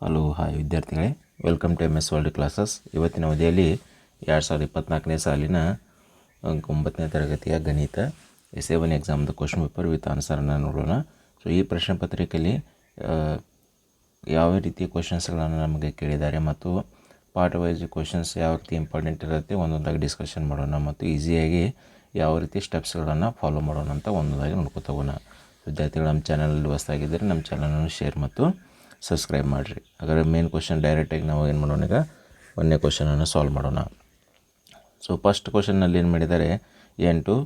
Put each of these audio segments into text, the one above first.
Hello hi ವಿದ್ಯಾರ್ಥಿಗಳೇ, welcome to MS world classes. ಇವತ್ತಿನ ಅವಧಿಯಲ್ಲಿ 2024ನೇ ಸಾಲಿನ 9ನೇ ತರಗತಿಯ ಗಣಿತ ಎಸ್1 ಎಕ್ಸಾಮ್ದು ಕ್ವಶನ್ ಪೇಪರ್ ವಿತ್ ಆನ್ಸರನ್ನು ನೋಡೋಣ. ಸೊ ಈ ಪ್ರಶ್ನೆ ಪತ್ರಿಕೆಯಲ್ಲಿ ಯಾವ ರೀತಿಯ ಕ್ವಶನ್ಸ್ಗಳನ್ನು ನಮಗೆ ಕೇಳಿದ್ದಾರೆ ಮತ್ತು ಪಾರ್ಟ್ ವೈಸ್ ಕ್ವಶನ್ಸ್ ಯಾವ ರೀತಿ ಇಂಪಾರ್ಟೆಂಟ್ ಇರುತ್ತೆ ಒಂದೊಂದಾಗಿ ಡಿಸ್ಕಷನ್ ಮಾಡೋಣ ಮತ್ತು ಈಸಿಯಾಗಿ ಯಾವ ರೀತಿ ಸ್ಟೆಪ್ಸ್ಗಳನ್ನು ಫಾಲೋ ಮಾಡೋಣ ಅಂತ ಒಂದೊಂದಾಗಿ ನೋಡ್ಕೊತ ಹೋಗೋಣ. ವಿದ್ಯಾರ್ಥಿಗಳು ನಮ್ಮ ಚಾನಲಲ್ಲಿ ಹೊಸದಾಗಿದ್ದರೆ ನಮ್ಮ ಚಾನಲನ್ನು ಶೇರ್ ಮತ್ತು ಸಬ್ಸ್ಕ್ರೈಬ್ ಮಾಡಿರಿ. ಹಾಗಾದರೆ ಮೇನ್ ಕ್ವಶನ್ ಡೈರೆಕ್ಟಾಗಿ ನಾವು ಏನು ಮಾಡೋಣ, ಈಗ ಒಂದನೇ ಕ್ವಶನನ್ನು ಸಾಲ್ವ್ ಮಾಡೋಣ. ಸೊ ಫಸ್ಟ್ ಕ್ವಶನ್ನಲ್ಲಿ ಏನು ಮಾಡಿದ್ದಾರೆ, 8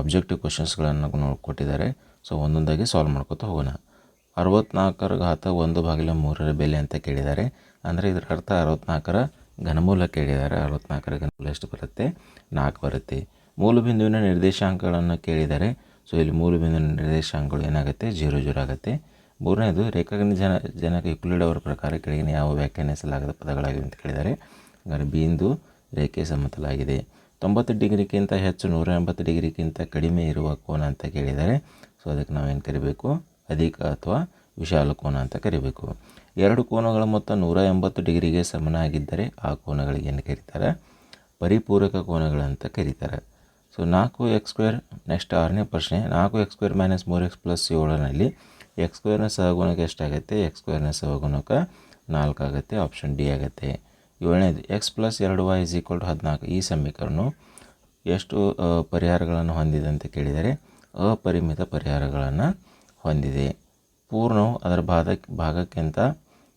ಅಬ್ಜೆಕ್ಟಿವ್ ಕ್ವಶನ್ಸ್ಗಳನ್ನು ಕೊಟ್ಟಿದ್ದಾರೆ. ಸೊ ಒಂದೊಂದಾಗಿ ಸಾಲ್ವ್ ಮಾಡ್ಕೊತ ಹೋಗೋಣ. 64ರ ಘಾತ 1/3ರ ಬೆಲೆ ಅಂತ ಕೇಳಿದ್ದಾರೆ. ಅಂದರೆ ಇದರ ಅರ್ಥ 64ರ ಘನಮೂಲ ಕೇಳಿದ್ದಾರೆ. 64ರ ಘನಮೂಲ ಎಷ್ಟು ಬರುತ್ತೆ? 4 ಬರುತ್ತೆ. ಮೂಲ ಬಿಂದುವಿನ ನಿರ್ದೇಶಾಂಕಗಳನ್ನು ಕೇಳಿದ್ದಾರೆ. ಸೊ ಇಲ್ಲಿ ಮೂಲ ಬಿಂದುವಿನ ನಿರ್ದೇಶಾಂಕಗಳು ಏನಾಗುತ್ತೆ? 0 0 ಆಗುತ್ತೆ. ಮೂರನೇದು ರೇಖಾಗಣಿತ ಜನಕ ಯುಕ್ಲಿಡ್ ಅವರ ಪ್ರಕಾರ ಕೆಳಗಿನ ಯಾವ ವ್ಯಾಖ್ಯಾನಿಸಲಾಗದ ಪದಗಳಾಗಿವೆ ಅಂತ ಕೇಳಿದ್ದಾರೆ. ಹಾಗಾದರೆ ಬಿಂದು ರೇಖೆ ಸಮತಲಾಗಿದೆ. 90 ಡಿಗ್ರಿಗಿಂತ ಹೆಚ್ಚು 180 ಡಿಗ್ರಿಗಿಂತ ಕಡಿಮೆ ಇರುವ ಕೋನ ಅಂತ ಕೇಳಿದ್ದಾರೆ. ಸೊ ಅದಕ್ಕೆ ನಾವೇನು ಕರಿಬೇಕು? ಅಧಿಕ ಅಥವಾ ವಿಶಾಲ ಕೋನ ಅಂತ ಕರಿಬೇಕು. ಎರಡು ಕೋನಗಳ ಮೊತ್ತ 180 ಡಿಗ್ರಿಗೆ ಸಮನಾಗಿದ್ದರೆ ಆ ಕೋನಗಳಿಗೆ ಏನು ಕರೀತಾರೆ? ಪರಿಪೂರಕ ಕೋನಗಳಂತ ಕರೀತಾರೆ. ಸೊ 4x², ನೆಕ್ಸ್ಟ್ 6ನೇ ಪ್ರಶ್ನೆ, 4x² - 3x + 7ನಲ್ಲಿ x² ಸಹಗುಣಕ ಎಷ್ಟಾಗುತ್ತೆ? x² ಸಹಗುಣಕ 4 ಆಗುತ್ತೆ. ಆಪ್ಷನ್ ಡಿ ಆಗುತ್ತೆ. 7ನೇದು x + 2y = 14. ಈ ಸಮೀಕರಣವು ಎಷ್ಟು ಪರಿಹಾರಗಳನ್ನು ಹೊಂದಿದೆ ಅಂತ ಕೇಳಿದರೆ ಅಪರಿಮಿತ ಪರಿಹಾರಗಳನ್ನು ಹೊಂದಿದೆ. ಪೂರ್ಣವು ಅದರ ಭಾಗಕ್ಕಿಂತ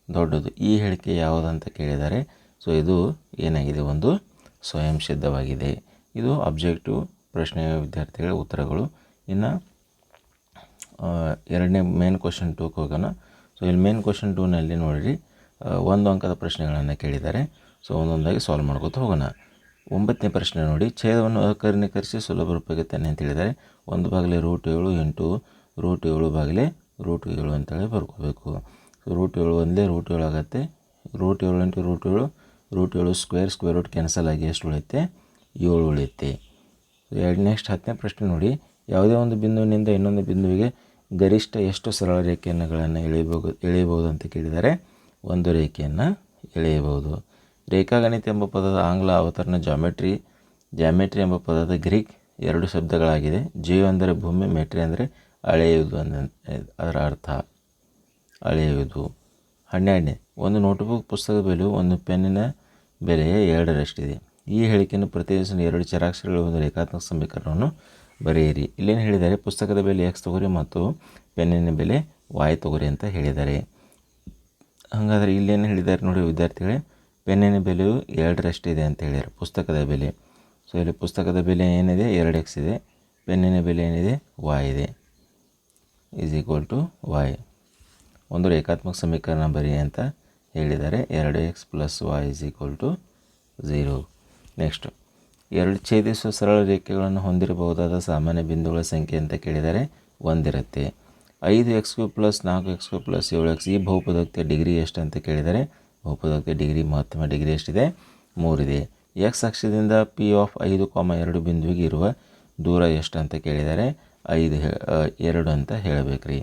ದೊಡ್ಡದು. ಈ ಹೇಳಿಕೆ ಯಾವುದಂತ ಕೇಳಿದ್ದಾರೆ. ಸೊ ಇದು ಏನಾಗಿದೆ? ಒಂದು ಸ್ವಯಂ ಸಿದ್ಧವಾಗಿದೆ. ಇದು ಅಬ್ಜೆಕ್ಟಿವ್ ಪ್ರಶ್ನೆಯ ವಿದ್ಯಾರ್ಥಿಗಳ ಉತ್ತರಗಳು. ಇನ್ನು ಎರಡನೇ ಮೇನ್ ಕ್ವಶನ್ 2ಕ್ಕೆ ಹೋಗೋಣ. ಸೊ ಇಲ್ಲಿ ಮೇನ್ ಕ್ವಶನ್ 2ನಲ್ಲಿ ನೋಡಿರಿ, 1 ಅಂಕದ ಪ್ರಶ್ನೆಗಳನ್ನು ಕೇಳಿದ್ದಾರೆ. ಸೊ ಒಂದೊಂದಾಗಿ ಸಾಲ್ವ್ ಮಾಡ್ಕೊತ ಹೋಗೋಣ. 9ನೇ ಪ್ರಶ್ನೆ ನೋಡಿ, ಛೇದವನ್ನು ಅಕರ್ಣೀಕರಿಸಿ ಸುಲಭ ರೂಪಕ್ಕೆ ತನ್ನಿ ಅಂತ ಹೇಳಿದ್ದಾರೆ. 1/√7 ಇಂಟು √7/√7 ಅಂತೇಳಿ ಬರ್ಕೋಬೇಕು. ಸೊ √7 ಒಂದೇ √7 ಆಗುತ್ತೆ. √7 ಇಂಟು √7 ಸ್ಕ್ವೇರ್ ರೂಟ್ ಕ್ಯಾನ್ಸಲ್ ಆಗಿ ಎಷ್ಟು ಉಳಿಯುತ್ತೆ? 7 ಉಳಿಯುತ್ತೆ. ನೆಕ್ಸ್ಟ್ 10ನೇ ಪ್ರಶ್ನೆ ನೋಡಿ, ಯಾವುದೇ ಒಂದು ಬಿಂದುವಿನಿಂದ ಇನ್ನೊಂದು ಬಿಂದುವಿಗೆ ಗರಿಷ್ಠ ಎಷ್ಟು ಸರಳ ರೇಖೆಗಳನ್ನು ಎಳೆಯಬಹುದು ಅಂತ ಕೇಳಿದ್ದಾರೆ. ಒಂದು ರೇಖೆಯನ್ನು ಎಳೆಯಬಹುದು. ರೇಖಾಗಣಿತ ಎಂಬ ಪದದ ಆಂಗ್ಲ ಅವತರಣ ಜಾಮೆಟ್ರಿ ಎಂಬ ಪದದ ಗ್ರೀಕ್ 2 ಶಬ್ದಗಳಾಗಿದೆ. ಜಿಯೋ ಅಂದರೆ ಭೂಮಿ, ಮೆಟ್ರಿ ಅಂದರೆ ಅಳೆಯುವುದು, ಅದರ ಅರ್ಥ ಅಳೆಯುವುದು. 12ನೇ, ಒಂದು ನೋಟ್ಬುಕ್ ಪುಸ್ತಕದ ಬೆಲೆಯು ಒಂದು ಪೆನ್ನಿನ ಬೆಲೆಯ 2ರಷ್ಟಿದೆ. ಈ ಹೇಳಿಕೆಯನ್ನು ಪ್ರತಿನಿಧಿಸಲು 2 ಚರಾಕ್ಷರಗಳ ಒಂದು ರೇಖಾತ್ಮಕ ಸಮೀಕರಣವನ್ನು ಬರೆಯಿರಿ. ಇಲ್ಲೇನು ಹೇಳಿದ್ದಾರೆ? ಪುಸ್ತಕದ ಬೆಲೆ x ತಗೋರಿ ಮತ್ತು ಪೆನ್ನಿನ ಬೆಲೆ y ತಗೋರಿ ಅಂತ ಹೇಳಿದ್ದಾರೆ. ಹಾಗಾದರೆ ಇಲ್ಲೇನು ಹೇಳಿದ್ದಾರೆ ನೋಡಿ ವಿದ್ಯಾರ್ಥಿಗಳೇ, ಪೆನ್ನಿನ ಬೆಲೆಯು 2ರಷ್ಟಿದೆ ಅಂತ ಹೇಳಿದ್ದಾರೆ ಪುಸ್ತಕದ ಬೆಲೆ. ಸೊ ಇಲ್ಲಿ ಪುಸ್ತಕದ ಬೆಲೆ ಏನಿದೆ? 2x ಇದೆ. ಪೆನ್ನಿನ ಬೆಲೆ ಏನಿದೆ? y ಇದೆ. = y. ಒಂದು ರೇಖಾತ್ಮಕ ಸಮೀಕರಣ ಬರಿ ಅಂತ ಹೇಳಿದ್ದಾರೆ. 2x + y = 0. ನೆಕ್ಸ್ಟ್, 2 ಛೇದಿಸುವ ಸರಳ ರೇಖೆಗಳನ್ನು ಹೊಂದಿರಬಹುದಾದ ಸಾಮಾನ್ಯ ಬಿಂದುಗಳ ಸಂಖ್ಯೆ ಅಂತ ಕೇಳಿದರೆ 1 ಇರುತ್ತೆ. 5x³ + 4x² + 7x ಈ ಬಹುಪದೋಕ್ತಿಯ ಡಿಗ್ರಿ ಎಷ್ಟು ಅಂತ ಕೇಳಿದರೆ ಬಹುಪದೋಕ್ತಿಯ ಡಿಗ್ರಿ ಮಹತ್ತಮ ಡಿಗ್ರಿ ಎಷ್ಟಿದೆ? 3 ಇದೆ. x ಅಕ್ಷದಿಂದ P(5,2) ಬಿಂದುವಿಗೆ ಇರುವ ದೂರ ಎಷ್ಟು ಅಂತ ಕೇಳಿದರೆ 2 ಅಂತ ಹೇಳಬೇಕ್ರಿ.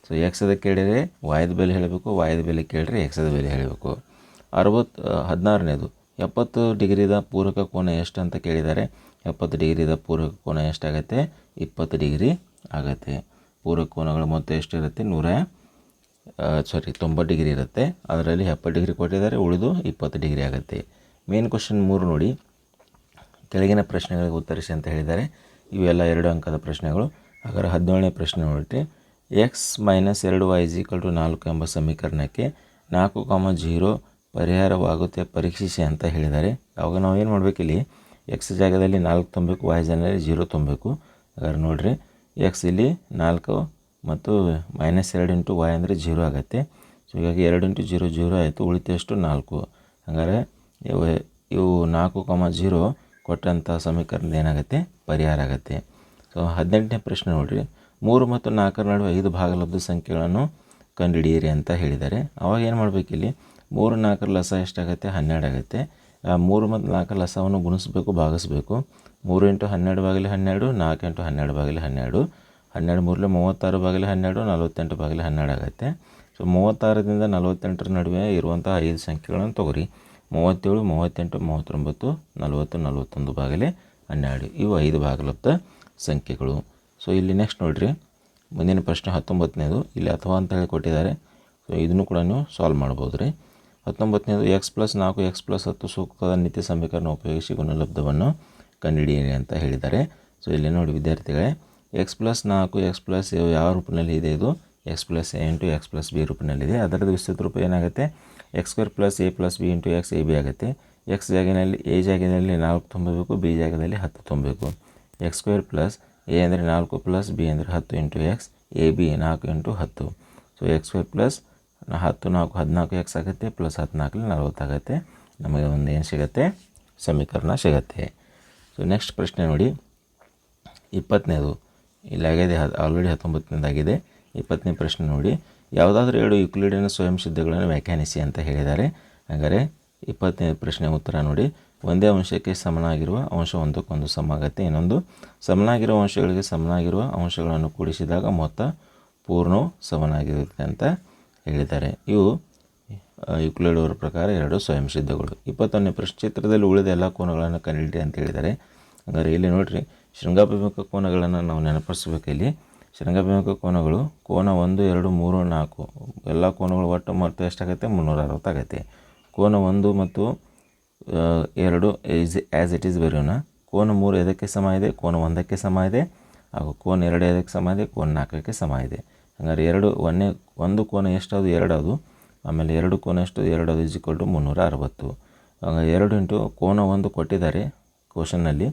ಸೊ ಎಕ್ಸದ ಕೇಳಿದರೆ ವಾಯ್ದ ಬೆಲೆ ಹೇಳಬೇಕು, ವಾಯ್ದ ಬೆಲೆ ಕೇಳಿದರೆ ಎಕ್ಸದ ಬೆಲೆ ಹೇಳಬೇಕು. 16ನೇದು, 70 ಡಿಗ್ರಿದ ಪೂರಕ ಕೋನ ಎಷ್ಟು ಅಂತ ಕೇಳಿದ್ದಾರೆ. 70 ಡಿಗ್ರಿದ ಪೂರಕ ಕೋನ ಎಷ್ಟಾಗುತ್ತೆ? 20 ಡಿಗ್ರಿ ಆಗುತ್ತೆ. ಪೂರಕ ಕೋನಗಳ ಮೊತ್ತ ಎಷ್ಟಿರುತ್ತೆ? 90 ಡಿಗ್ರಿ ಇರುತ್ತೆ. ಅದರಲ್ಲಿ 70 ಡಿಗ್ರಿ ಕೊಟ್ಟಿದ್ದಾರೆ, ಉಳಿದು 20 ಡಿಗ್ರಿ ಆಗುತ್ತೆ. ಮೇನ್ ಕ್ವಶನ್ 3 ನೋಡಿ, ಕೆಳಗಿನ ಪ್ರಶ್ನೆಗಳಿಗೆ ಉತ್ತರಿಸಿ ಅಂತ ಹೇಳಿದ್ದಾರೆ. ಇವೆಲ್ಲ 2 ಅಂಕದ ಪ್ರಶ್ನೆಗಳು. ಹಾಗಾದರೆ 17ನೇ ಪ್ರಶ್ನೆ ನೋಡಿರಿ, x - 2y = 4 ಎಂಬ ಸಮೀಕರಣಕ್ಕೆ 4,0 ಪರಿಹಾರವಾಗುತ್ತೆ ಪರೀಕ್ಷಿಸಿ ಅಂತ ಹೇಳಿದ್ದಾರೆ. ಅವಾಗ ನಾವು ಏನು ಮಾಡಬೇಕು? ಇಲ್ಲಿ ಎಕ್ಸ್ ಜಾಗದಲ್ಲಿ 4 ತುಂಬಬೇಕು, y ಜಾಗದಲ್ಲಿ 0 ತುಂಬಬೇಕು. ಹಾಗಾದ್ರೆ ನೋಡಿರಿ, ಎಕ್ಸ್ ಇಲ್ಲಿ 4 ಮತ್ತು -2 ಇಂಟು y ಅಂದರೆ 0 ಆಗುತ್ತೆ. ಸೊ ಹೀಗಾಗಿ 2 ಇಂಟು 0 0 ಆಯಿತು, ಉಳಿತು ಎಷ್ಟು? 4. ಹಾಗಾದರೆ ಇವು 4,0 ಕೊಟ್ಟಂಥ ಸಮೀಕರಣದ ಏನಾಗುತ್ತೆ? ಪರಿಹಾರ ಆಗುತ್ತೆ. ಸೊ 18ನೇ ಪ್ರಶ್ನೆ ನೋಡಿರಿ, 3 ಮತ್ತು 4ರ ನಡುವೆ 5 ಭಾಗಲಬ್ಧ ಸಂಖ್ಯೆಗಳನ್ನು ಕಂಡುಹಿಡಿಯಿರಿ ಅಂತ ಹೇಳಿದ್ದಾರೆ. ಅವಾಗ ಏನು ಮಾಡಬೇಕು? ಇಲ್ಲಿ 3 4ರ ಲಸ ಎಷ್ಟಾಗುತ್ತೆ? 12 ಆಗುತ್ತೆ. 3 ಮತ್ತು 4ರ ಲಸವನ್ನು ಗುಣಿಸಬೇಕು, ಭಾಗಿಸಬೇಕು. 3 × 12/12, 4 × 12/12, 12 3 36/12, 48/12 ಆಗುತ್ತೆ. ಸೊ 36ರಿಂದ 48ರ ನಡುವೆ ಇರುವಂಥ 5 ಸಂಖ್ಯೆಗಳನ್ನು ತೊಗೊರಿ. 37, 38, 39, 40, 41 ಬಾಗಿಲೆ 12 ಇವು 5 ಭಾಗಲಬ್ಧ ಸಂಖ್ಯೆಗಳು. ಸೊ ಇಲ್ಲಿ ನೆಕ್ಸ್ಟ್ ನೋಡಿರಿ, ಮುಂದಿನ ಪ್ರಶ್ನೆ 19ನೇದು. ಇಲ್ಲಿ ಅಥವಾ ಅಂತ ಹೇಳಿ ಕೊಟ್ಟಿದ್ದಾರೆ. ಸೊ ಇದನ್ನು ಕೂಡ ನೀವು ಸಾಲ್ವ್ ಮಾಡ್ಬೋದು ರೀ. 19ನೇದು x+4 x+10 ಸೂಕ್ತದ ನೀತಿ ಸಮೀಕರಣ ಉಪಯೋಗಿಸಿ ಗುಣಲಬ್ಧವನ್ನು ಕಂಡುಹಿಡಿಯಿರಿ ಅಂತ ಹೇಳಿದ್ದಾರೆ. ಸೊ ಇಲ್ಲಿ ನೋಡಿ ವಿದ್ಯಾರ್ಥಿಗಳೇ, x+4 x+ ಯಾವ ರೂಪದಲ್ಲಿ ಇದೆ? ಇದು x+a × x+b ರೂಪದಲ್ಲಿದೆ. ಅದರದ್ದು ವಿಸ್ತೃತ ರೂಪ ಏನಾಗುತ್ತೆ? x² + a + b × x ab ಆಗುತ್ತೆ. a ಜಾಗದಲ್ಲಿ 4 ತುಂಬಬೇಕು, b ಜಾಗದಲ್ಲಿ 10 ತುಂಬಬೇಕು. x² + a ಅಂದರೆ 4 + b ಅಂದರೆ 10 × x, ab 4 × 10. So x² + 10 4 14x ಆಗುತ್ತೆ, ಪ್ಲಸ್ 14 40 ಆಗುತ್ತೆ. ನಮಗೆ ಒಂದು ಏನು ಸಿಗುತ್ತೆ? ಸಮೀಕರಣ ಸಿಗುತ್ತೆ. ಸೊ ನೆಕ್ಸ್ಟ್ ಪ್ರಶ್ನೆ ನೋಡಿ, 20ನೇದು. ಇಲ್ಲಿ ಆಗಿದೆ, ಆಲ್ರೆಡಿ 19ನೇದಾಗಿದೆ. 20ನೇ ಪ್ರಶ್ನೆ ನೋಡಿ, ಯಾವುದಾದ್ರೂ 2 ಯುಕ್ಲಿಡಿಯನ್ ಸ್ವಯಂ ಸಿದ್ಧಗಳನ್ನು ವ್ಯಾಖ್ಯಾನಿಸಿ ಅಂತ ಹೇಳಿದ್ದಾರೆ. ಹಾಗಾದರೆ 20ನೇ ಪ್ರಶ್ನೆ ಉತ್ತರ ನೋಡಿ, ಒಂದೇ ಅಂಶಕ್ಕೆ ಸಮನಾಗಿರುವ ಅಂಶ ಒಂದಕ್ಕೊಂದು ಸಮ ಆಗುತ್ತೆ. ಇನ್ನೊಂದು, ಸಮನಾಗಿರುವ ಅಂಶಗಳಿಗೆ ಸಮನಾಗಿರುವ ಅಂಶಗಳನ್ನು ಕೂಡಿಸಿದಾಗ ಮೊತ್ತ ಪೂರ್ಣವು ಸಮನಾಗಿರುತ್ತೆ ಅಂತ ಹೇಳಿದ್ದಾರೆ. ಇವು ಯುಕ್ಲಿಡ್ ಅವರ ಪ್ರಕಾರ 2 ಸ್ವಯಂ ಸಿದ್ಧಗಳು. 21ನೇ ಪ್ರಶ್ನೆ, ಚಿತ್ರದಲ್ಲಿ ಉಳಿದ ಎಲ್ಲ ಕೋನಗಳನ್ನು ಕಂಡುಹಿಡಿಯಿರಿ ಅಂತ ಹೇಳಿದ್ದಾರೆ. ಹಾಗಾದರೆ ಇಲ್ಲಿ ನೋಡಿರಿ, ಶೃಂಗಾಭಿಮುಖ ಕೋನಗಳನ್ನು ನಾವು ನೆನಪಿಸ್ಬೇಕು. ಇಲ್ಲಿ ಶೃಂಗಾಭಿಮುಖ ಕೋನಗಳು ಕೋನ 1, 2, 3, 4 ಎಲ್ಲ ಕೋನಗಳು ಒಟ್ಟು ಮೊತ್ತ ಎಷ್ಟಾಗುತ್ತೆ? 360 ಆಗುತ್ತೆ. ಕೋನ 1 ಮತ್ತು 2 ಆ್ಯಸ್ ಇಟ್ ಈಸ್ ಬರೆಯೋಣ. ಕೋನ 3 ಎದಕ್ಕೆ ಸಮ ಇದೆ? ಕೋನ 1ಕ್ಕೆ ಸಮ ಇದೆ. ಹಾಗೂ ಕೋನ 2 ಎದಕ್ಕೆ ಸಮ ಇದೆ? ಕೋನ 4ಕ್ಕೆ ಸಮ ಇದೆ. ಹಾಗಾದ್ರೆ ಒಂದು ಕೋನ ಎಷ್ಟಾವುದು? 2 ಅದು. ಆಮೇಲೆ 2 ಕೋನ ಎಷ್ಟು? 2 ಅದು = 360. ಹಾಗಾಗಿ 2 ಇಂಟು ಕೋನ 1 ಕೊಟ್ಟಿದ್ದಾರೆ ಕ್ವಶನ್ನಲ್ಲಿ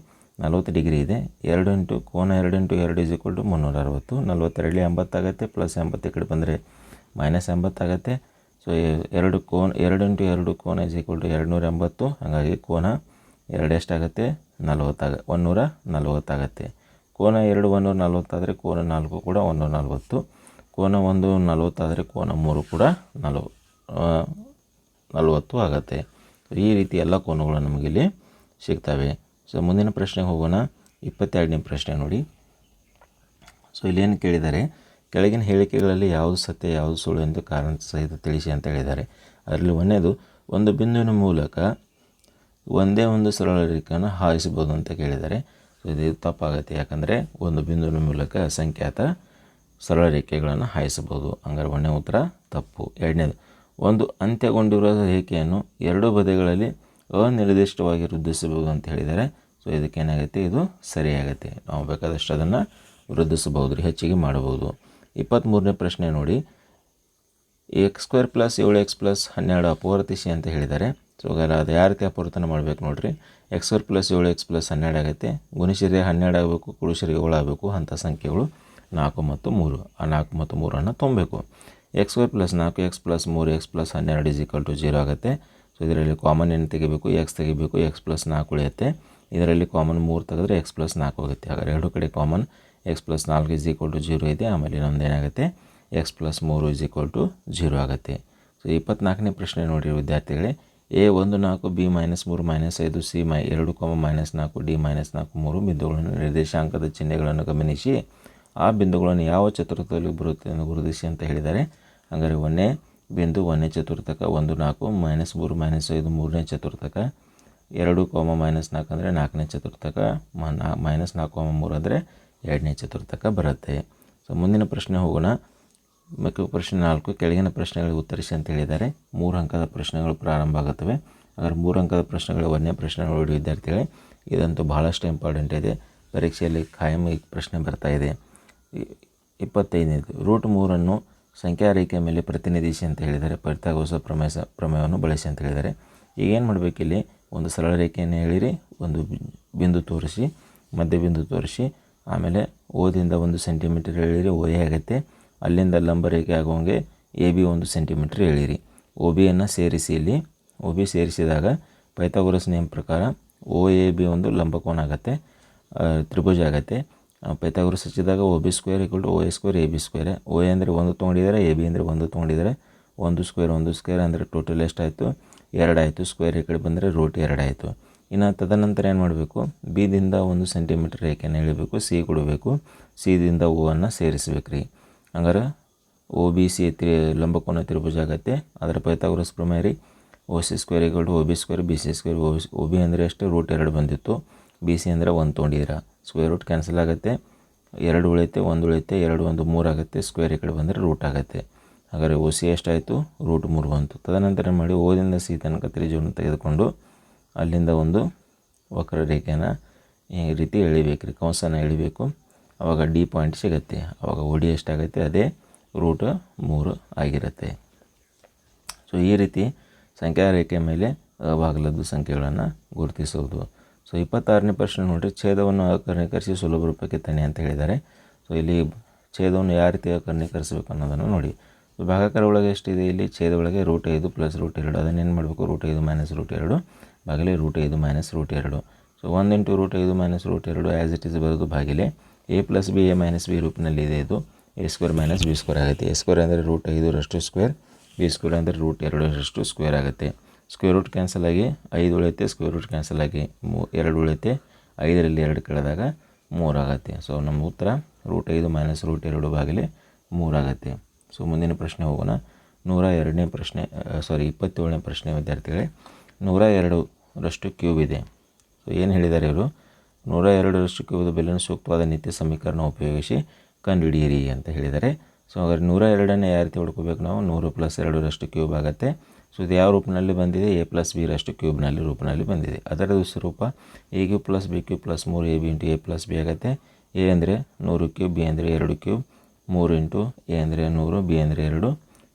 40 ಡಿಗ್ರಿ ಇದೆ. 2 ಇಂಟು ಕೋನ 2 ಇಂಟು 2 = 360. 42 80 ಆಗುತ್ತೆ, ಪ್ಲಸ್ 80 ಈ ಕಡೆ ಬಂದರೆ -80 ಆಗುತ್ತೆ. ಸೊ 2 ಇಂಟು 2 ಕೋನ = 280. ಹಾಗಾಗಿ ಕೋನ 2 ಎಷ್ಟಾಗುತ್ತೆ? 140 ಆಗುತ್ತೆ. ಕೋನ 2 140 ಆದರೆ ಕೋನ 4 ಕೂಡ 140. ಕೋನ 1 40 ಆದರೆ ಕೋನ 3 ಕೂಡ 40 ಆಗುತ್ತೆ. ಈ ರೀತಿ ಎಲ್ಲ ಕೋನಗಳು ನಮಗಿಲ್ಲಿ ಸಿಗ್ತವೆ. ಸೊ ಮುಂದಿನ ಪ್ರಶ್ನೆಗೆ ಹೋಗೋಣ. 22ನೇ ಪ್ರಶ್ನೆ ನೋಡಿ. ಸೊ ಇಲ್ಲೇನು ಕೇಳಿದ್ದಾರೆ, ಕೆಳಗಿನ ಹೇಳಿಕೆಗಳಲ್ಲಿ ಯಾವುದು ಸತ್ಯ ಯಾವುದು ಸುಳ್ಳು ಎಂದು ಕಾರಣ ಸಹಿತ ತಿಳಿಸಿ ಅಂತ ಹೇಳಿದ್ದಾರೆ. ಅದರಲ್ಲಿ ಒಂದೇದು, ಒಂದು ಬಿಂದುವಿನ ಮೂಲಕ ಒಂದೇ ಒಂದು ಸರಳ ರೇಖೆಯನ್ನು ಹಾಯಿಸಬಹುದು ಅಂತ ಕೇಳಿದ್ದಾರೆ. ಸೊ ಇದು ತಪ್ಪಾಗುತ್ತೆ. ಯಾಕಂದರೆ ಒಂದು ಬಿಂದುವಿನ ಮೂಲಕ ಅಸಂಖ್ಯಾತ ಸರಳ ರೇಖೆಗಳನ್ನು ಹಾಯಿಸಬಹುದು. ಹಂಗಾರೆ ಒಂದನೇ ಉತ್ತರ ತಪ್ಪು. ಎರಡನೇದು, ಒಂದು ಅಂತ್ಯಗೊಂಡಿರುವ ರೇಖೆಯನ್ನು ಎರಡೂ ಬದಿಗಳಲ್ಲಿ ಅನಿರ್ದಿಷ್ಟವಾಗಿ ವೃದ್ಧಿಸಬಹುದು ಅಂತ ಹೇಳಿದ್ದಾರೆ. ಸೊ ಇದಕ್ಕೇನಾಗುತ್ತೆ? ಇದು ಸರಿಯಾಗುತ್ತೆ. ನಾವು ಬೇಕಾದಷ್ಟು ಅದನ್ನು ವೃದ್ಧಿಸಬಹುದು ರೀ, ಹೆಚ್ಚಿಗೆ ಮಾಡಬಹುದು. 23ನೇ ಪ್ರಶ್ನೆ ನೋಡಿ, x² + 7x + 12 ಅಪವರ್ತಿಸಿ ಅಂತ ಹೇಳಿದ್ದಾರೆ. ಸೊ ಅದು ಯಾವ ರೀತಿ ಅಪವರ್ತನ ಮಾಡಬೇಕು ನೋಡಿರಿ. x² + 7x + 12 ಆಗುತ್ತೆ. ಗುಣಿಸಿದರೆ 12 ಆಗಬೇಕು, ಕೂಡಿಸಿದರೆ 7 ಆಗಬೇಕು. ಅಂಥ ಸಂಖ್ಯೆಗಳು 4 ಮತ್ತು 3. ಆ 4 ಮತ್ತು 3ಅನ್ನು ತುಂಬಬೇಕು. x² + 4x + 3x + 12 = 0 ಆಗುತ್ತೆ. ಸೊ ಇದರಲ್ಲಿ ಕಾಮನ್ ಏನು ತೆಗಿಬೇಕು? x ತೆಗಿಬೇಕು. x + 4 ಉಳಿಯುತ್ತೆ. ಇದರಲ್ಲಿ ಕಾಮನ್ 3 ತೆಗೆದ್ರೆ x + 4 ಹೋಗುತ್ತೆ. ಹಾಗಾದರೆ ಎರಡು ಕಡೆ ಕಾಮನ್ x + 4 = 0 ಇದೆ. ಆಮೇಲೆ ಇನ್ನೊಂದು ಏನಾಗುತ್ತೆ? x + 3 = 0 ಆಗುತ್ತೆ. ಸೊ 24ನೇ ಪ್ರಶ್ನೆ ನೋಡಿರಿ ವಿದ್ಯಾರ್ಥಿಗಳೇ, a 1 4 b -3 -5 c 2, -4 d -4 3 ಬಿಂದುಗಳನ್ನು ನಿರ್ದೇಶಾಂಕದ ಚಿಹ್ನೆಗಳನ್ನು ಗಮನಿಸಿ ಆ ಬಿಂದುಗಳನ್ನು ಯಾವ ಚತುರ್ಥದಲ್ಲಿ ಬರುತ್ತೆ ಎಂದು ಗುರುತಿಸಿ ಅಂತ ಹೇಳಿದ್ದಾರೆ. ಹಾಗಾದರೆ ಒಂದನೇ ಬಿಂದು 1ನೇ ಚತುರ್ಥಕ, 1 4 -3 -5 3ನೇ ಚತುರ್ಥಕ, 2, -4 ಅಂದರೆ 4ನೇ ಚತುರ್ಥಕ, -4, 3 ಅಂದರೆ 2ನೇ ಚತುರ್ಥಕ ಬರುತ್ತೆ. ಸೊ ಮುಂದಿನ ಪ್ರಶ್ನೆ ಹೋಗೋಣ. ಪ್ರಶ್ನೆ 4, ಕೆಳಗಿನ ಪ್ರಶ್ನೆಗಳಿಗೆ ಉತ್ತರಿಸಿ ಅಂತ ಹೇಳಿದ್ದಾರೆ. 3 ಅಂಕದ ಪ್ರಶ್ನೆಗಳು ಪ್ರಾರಂಭ ಆಗುತ್ತವೆ. ಹಾಗಾದ್ರೆ 3 ಅಂಕದ ಪ್ರಶ್ನೆಗಳು 1ನೇ ಪ್ರಶ್ನೆ ನೋಡಿ ವಿದ್ಯಾರ್ಥಿಗಳೇ, ಇದಂತೂ ಬಹಳಷ್ಟು ಇಂಪಾರ್ಟೆಂಟ್ ಇದೆ. ಪರೀಕ್ಷೆಯಲ್ಲಿ ಕಾಯಂ ಈ ಪ್ರಶ್ನೆ ಬರ್ತಾ ಇದೆ. 25ನೇದು, √3 ಸಂಖ್ಯಾ ರೇಖೆಯ ಮೇಲೆ ಪ್ರತಿನಿಧಿಸಿ ಅಂತ ಹೇಳಿದ್ದಾರೆ. ಪೈಥಾಗೋರಸ್ ಪ್ರಮೇಯವನ್ನು ಬಳಸಿ ಅಂತ ಹೇಳಿದ್ದಾರೆ. ಈಗ ಏನು ಮಾಡಬೇಕು? ಇಲ್ಲಿ ಒಂದು ಸರಳ ರೇಖೆಯನ್ನು ಹೇಳಿರಿ, ಒಂದು ಬಿಂದು ತೋರಿಸಿ, ಮಧ್ಯ ಬಿಂದು ತೋರಿಸಿ, ಆಮೇಲೆ ಓದಿಂದ 1 ಸೆಂಟಿಮೀಟರ್ ಹೇಳಿರಿ, ಓ ಎ ಆಗುತ್ತೆ. ಅಲ್ಲಿಂದ ಲಂಬ ರೇಖೆ ಆಗುವಂಗೆ ಎ ಬಿ 1 ಸೆಂಟಿಮೀಟ್ರ್ ಹೇಳಿರಿ. ಒ ಬಿಯನ್ನು ಸೇರಿಸಿ, ಇಲ್ಲಿ ಒ ಬಿ ಸೇರಿಸಿದಾಗ ಪೈಥಾಗೋರಸ್ ನಿಯಮ ಪ್ರಕಾರ ಒ ಎ ಬಿ ಒಂದು ಲಂಬಕೋನ ಆಗುತ್ತೆ, ತ್ರಿಭುಜ ಆಗುತ್ತೆ. Pythagoras ಹಚ್ಚಿದಾಗ OB² = OA² AB². O A ಅಂದರೆ 1 ತೊಗೊಂಡಿದ್ದಾರೆ, ಎ ಬಿ ಅಂದರೆ 1 ತೊಗೊಂಡಿದ್ದಾರೆ. 1² ಅಂದರೆ ಟೋಟಲ್ ಎಷ್ಟಾಯಿತು? 2 ಆಯಿತು. ಸ್ಕ್ವೇರ್ ಈ ಕಡೆ ಬಂದರೆ √2 ಆಯಿತು. ಇನ್ನು ತದನಂತರ ಏನು ಮಾಡಬೇಕು? ಬಿದಿಂದ 1 ಸೆಂಟಿಮೀಟರ್ ರೇಖೆಯನ್ನು ಎಳಿಬೇಕು, ಸಿ ಕೊಡಬೇಕು. ಸಿದಿಂದ ಓ ಅನ್ನು ಸೇರಿಸ್ಬೇಕು ರೀ. ಹಂಗಾರೆ ಒ ಬಿ ಸಿ ಲಂಬಕೋನ ತ್ರಿಭುಜ ಆಗುತ್ತೆ. ಅದರ ಪೈಥಾಗೋರಸ್ ಪ್ರಮೇಯ ರೀ O C square equal to O B square B C square. O B ಅಂದರೆ ಅಷ್ಟು √2 ಬಂದಿತ್ತು, ಬಿ ಸಿ ಅಂದರೆ 1 ತೊಗೊಂಡಿದ್ದೀರ. ಸ್ಕ್ವೇರ್ ರೂಟ್ ಕ್ಯಾನ್ಸಲ್ ಆಗುತ್ತೆ, 2 ಉಳಿಯುತ್ತೆ, 1 ಉಳಿಯುತ್ತೆ, 2 1 3 ಆಗುತ್ತೆ. ಸ್ಕ್ವೇರ್ ಈ ಕಡೆ ಬಂದರೆ ರೂಟ್ ಆಗುತ್ತೆ. ಹಾಗಾದರೆ ಒ ಸಿ ಎಷ್ಟಾಯಿತು? √3 ಬಂತು. ತದನಂತರ ಏನು ಮಾಡಿ, ಓದಿಂದ ಸಿ ತನಕ ತ್ರಿಜ್ಯವನ್ನು ತೆಗೆದುಕೊಂಡು ಅಲ್ಲಿಂದ ಒಂದು ವಕ್ರರೇಖೆಯನ್ನು ಈ ರೀತಿ ಎಳಿಬೇಕು ರೀ, ಕಂಸನ ಎಳಿಬೇಕು. ಆವಾಗ ಡಿ ಪಾಯಿಂಟ್ ಸಿಗುತ್ತೆ. ಆವಾಗ ಒ ಡಿ ಎಷ್ಟಾಗುತ್ತೆ? ಅದೇ √3 ಆಗಿರುತ್ತೆ. ಸೊ ಈ ರೀತಿ ಸಂಖ್ಯಾ ರೇಖೆಯ ಮೇಲೆ ಅಭಾಗಲಬ್ಧ ಸಂಖ್ಯೆಗಳನ್ನು ಗುರುತಿಸುವುದು. ಸೊ 26ನೇ ಪ್ರಶ್ನೆ ನೋಡಿರಿ, ಛೇದವನ್ನು ಅಕರ್ಣೀಕರಿಸಿ ಸುಲಭ ರೂಪಕ್ಕೆ ತನ್ನಿ ಅಂತ ಹೇಳಿದ್ದಾರೆ. ಸೊ ಇಲ್ಲಿ ಛೇದವನ್ನು ಯಾವ ರೀತಿ ಅಕರ್ಣೀಕರಿಸಬೇಕು ಅನ್ನೋದನ್ನು ನೋಡಿ. ಸೊ ಭಾಗಾಕಾರ ಒಳಗೆ ಎಷ್ಟಿದೆ? ಇಲ್ಲಿ ಛೇದ ಒಳಗೆ √5 + √2. ಅದನ್ನೇನು ಮಾಡಬೇಕು? √5 - √2 ಭಾಗಿಲೆ √5 - √2. ಸೊ 1 × √5 - √2 ಆ್ಯಸ್ ಇಟ್ ಈಸ್ ಬರೋದು ಭಾಗಿಲೆ a + b a - b ರೂಪದಲ್ಲಿ ಇದೆ. ಇದು a² - b² ಆಗುತ್ತೆ. a² ಅಂದರೆ √5ರಷ್ಟು ಸ್ಕ್ವೇರ್, b² ಅಂದರೆ √2ರಷ್ಟು ಸ್ಕ್ವೇರ್ ಆಗುತ್ತೆ. ಸ್ಕ್ವೇರ್ ರೂಟ್ ಕ್ಯಾನ್ಸಲ್ ಆಗಿ 5 ಉಳಿಯುತ್ತೆ, ಸ್ಕ್ವೇರ್ ರೂಟ್ ಕ್ಯಾನ್ಸಲ್ ಆಗಿ 2 ಉಳಿಯುತ್ತೆ, 5ರಲ್ಲಿ 2 ಕಳೆದಾಗ 3 ಆಗುತ್ತೆ. ಸೊ ನಮ್ಮ ಉತ್ತರ √5 - √2 ಭಾಗಿಲೆ 3 ಆಗುತ್ತೆ. ಸೊ ಮುಂದಿನ ಪ್ರಶ್ನೆ ಹೋಗೋಣ. 102ನೇ ಪ್ರಶ್ನೆ 27ನೇ ಪ್ರಶ್ನೆ ವಿದ್ಯಾರ್ಥಿಗಳೇ. 102ರಷ್ಟು ಕ್ಯೂಬ್ ಇದೆ. ಸೊ ಏನು ಹೇಳಿದ್ದಾರೆ ಇವರು? 102ರಷ್ಟು ಕ್ಯೂಬ್ದ ಬೆಲೆಯನ್ನು ಸೂಕ್ತವಾದ ನಿತ್ಯ ಸಮೀಕರಣ ಉಪಯೋಗಿಸಿ ಕಂಡುಹಿಡಿಯಿರಿ ಅಂತ ಹೇಳಿದ್ದಾರೆ. ಸೊ ಹಾಗಾದ್ರೆ 102ನೇ ಯಾವ ರೀತಿ ಹುಡ್ಕೋಬೇಕು ನಾವು? 100 + 2ರಷ್ಟು ಕ್ಯೂಬ್ ಆಗುತ್ತೆ. ಸೊ ಇದು ಯಾವ ರೂಪದಲ್ಲಿ ಬಂದಿದೆ? a + b ರಷ್ಟು ಕ್ಯೂಬ್ನಲ್ಲಿ ರೂಪದಲ್ಲಿ ಬಂದಿದೆ. ಅದರ ಸ್ವರೂಪ a³ + b³ + 3ab × a + b ಆಗುತ್ತೆ. a ಅಂದರೆ 100³ b ಅಂದರೆ 2³ 3 × a ಅಂದರೆ 100 b ಅಂದರೆ 2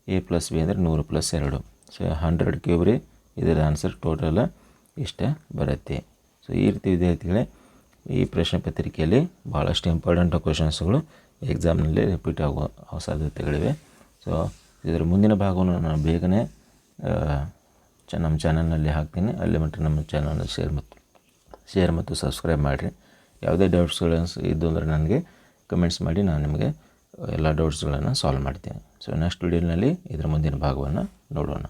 a + b ಅಂದರೆ 100 + 2. ಸೊ 100³ ರೀ. ಇದರ ಆನ್ಸರ್ ಟೋಟಲ್ ಇಷ್ಟ ಬರುತ್ತೆ. ಸೊ ಈ ರೀತಿ ವಿದ್ಯಾರ್ಥಿಗಳೇ ಈ ಪ್ರಶ್ನೆ ಪತ್ರಿಕೆಯಲ್ಲಿ ಭಾಳಷ್ಟು ಇಂಪಾರ್ಟೆಂಟ್ ಕ್ವಶನ್ಸ್ಗಳು ಎಕ್ಸಾಮ್ನಲ್ಲಿ ರಿಪೀಟ್ ಆಗುವ ಸಾಧ್ಯತೆಗಳಿವೆ. ಸೊ ಇದರ ಮುಂದಿನ ಭಾಗವನ್ನು ನಾನು ಬೇಗನೆ ನಮ್ಮ ಚಾನಲ್ನಲ್ಲಿ ಹಾಕ್ತೀನಿ. ಅಲ್ಲಿ ಮಟ್ಟ ನಮ್ಮ ಚಾನಲ್ನ ಶೇರ್ ಮತ್ತು ಸಬ್ಸ್ಕ್ರೈಬ್ ಮಾಡಿರಿ. ಯಾವುದೇ ಡೌಟ್ಸ್ಗಳನ್ನು ಇದ್ದು ಅಂದರೆ ನನಗೆ ಕಮೆಂಟ್ಸ್ ಮಾಡಿ, ನಾನು ನಿಮಗೆ ಎಲ್ಲ ಡೌಟ್ಸ್ಗಳನ್ನು ಸಾಲ್ವ್ ಮಾಡ್ತೀನಿ. ಸೊ ನೆಕ್ಸ್ಟ್ ವಿಡಿಯೋನಲ್ಲಿ ಇದರ ಮುಂದಿನ ಭಾಗವನ್ನು ನೋಡೋಣ.